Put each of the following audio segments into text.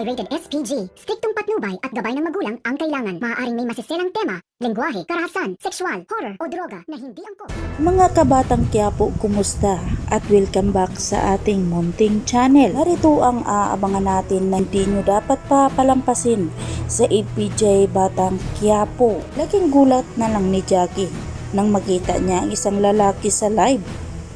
rated SPG. Striktong patnubay at gabay ng magulang ang kailangan. Maaaring may masiselang tema, lengguwahe, karahasan, sexual, horror o droga na hindi angkop. Mga kabatang Quiapo, kumusta? At welcome back sa ating munting channel. Narito ang aabangan natin na hindi nyo dapat papalampasin sa APJ Batang Quiapo. Laking gulat na lang ni Jackie nang makita niya ang isang lalaki sa live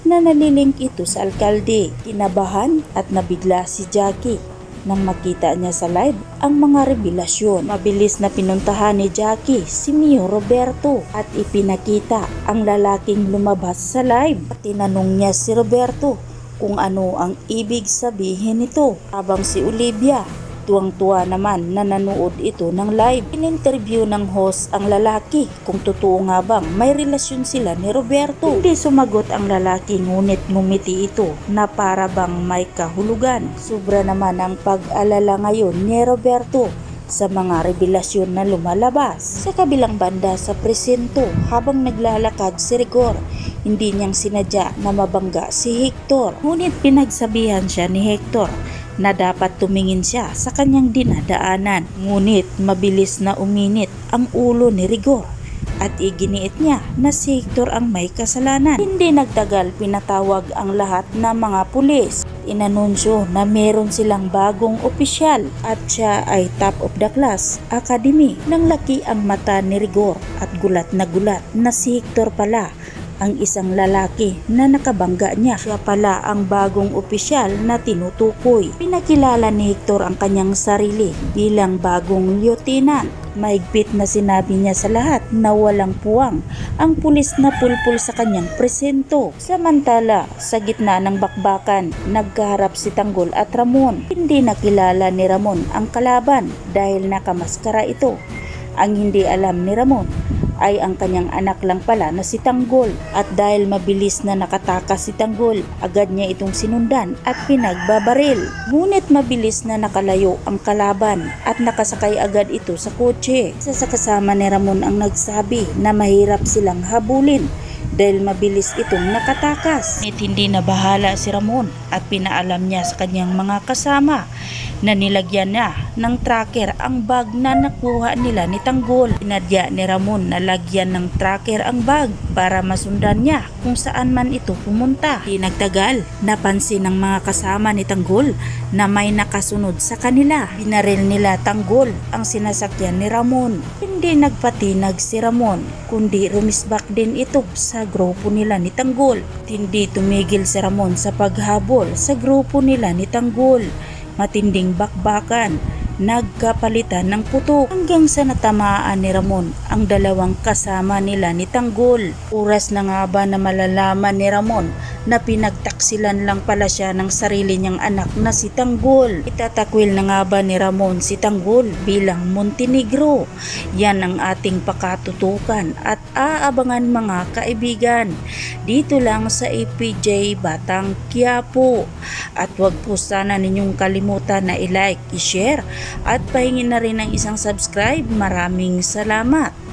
na nalilink ito sa alkalde. Kinabahan at nabigla si Jackie nang makita niya sa live ang mga revelasyon. Mabilis na pinuntahan ni Jackie si Mio Roberto at ipinakita ang lalaking lumabas sa live. At tinanong niya si Roberto kung ano ang ibig sabihin nito. Habang si Olivia, tuwang-tuwa naman na nanood ito ng live. In-interview ng host ang lalaki kung totoo nga bang may relasyon sila ni Roberto. Hindi sumagot ang lalaki, ngunit ngumiti ito na para bang may kahulugan. Sobra naman ang pag-alala ngayon ni Roberto sa mga revelasyon na lumalabas. Sa kabilang banda sa presinto, habang naglalakad si Rigor, hindi niyang sinadya na mabangga si Hector. Ngunit pinagsabihan siya ni Hector na dapat tumingin siya sa kanyang dinadaanan. Ngunit mabilis na uminit ang ulo ni Rigor at iginiit niya na si Hector ang may kasalanan. Hindi nagtagal, pinatawag ang lahat ng mga pulis. Inanunsyo na meron silang bagong opisyal at siya ay top of the class academy. Nang laki ang mata ni Rigor at gulat na si Hector pala ang isang lalaki na nakabangga niya. Siya pala ang bagong opisyal na tinutukoy. Pinakilala ni Hector ang kanyang sarili bilang bagong lieutenant. Mahigpit na sinabi niya sa lahat na walang puwang ang pulis na pulpul sa kanyang presento. Samantala, sa gitna ng bakbakan, nagkaharap si Tanggol at Ramon. Hindi nakilala ni Ramon ang kalaban dahil nakamaskara ito. Ang hindi alam ni Ramon ay ang kanyang anak lang pala na si Tanggol. At dahil mabilis na nakatakas si Tanggol, agad niya itong sinundan at pinagbabaril. Ngunit mabilis na nakalayo ang kalaban at nakasakay agad ito sa kotse. Isa sa kasama ni Ramon ang nagsabi na mahirap silang habulin dahil mabilis itong nakatakas. Ngunit hindi na bahala si Ramon at pinaalam niya sa kanyang mga kasama na nilagyan niya ng tracker ang bag na nakuha nila ni Tanggol. Inadya ni Ramon na lagyan ng tracker ang bag para masundan niya kung saan man ito pumunta. Di nagtagal, napansin ng mga kasama ni Tanggol na may nakasunod sa kanila. Binaril nila Tanggol ang sinasakyan ni Ramon. Hindi nagpatinag si Ramon, kundi rumisbak din ito sa grupo nila ni Tanggol. Hindi tumigil si Ramon sa paghabol sa grupo nila ni Tanggol. Matinding bakbakan, nagkapalitan ng putok hanggang sa natamaan ni Ramon ang dalawang kasama nila ni Tanggol. Oras na nga ba na malalaman ni Ramon na pinagtaksilan lang pala siya ng sarili niyang anak na si Tanggol. Itatakwil na nga ba ni Ramon si Tanggol bilang Montenegro? Yan ang ating pakatutukan at aabangan mga kaibigan dito lang sa APJ Batang Quiapo. At wag po sana ninyong kalimutan na i-like, i-share at pahingin na rin ng isang subscribe. Maraming salamat.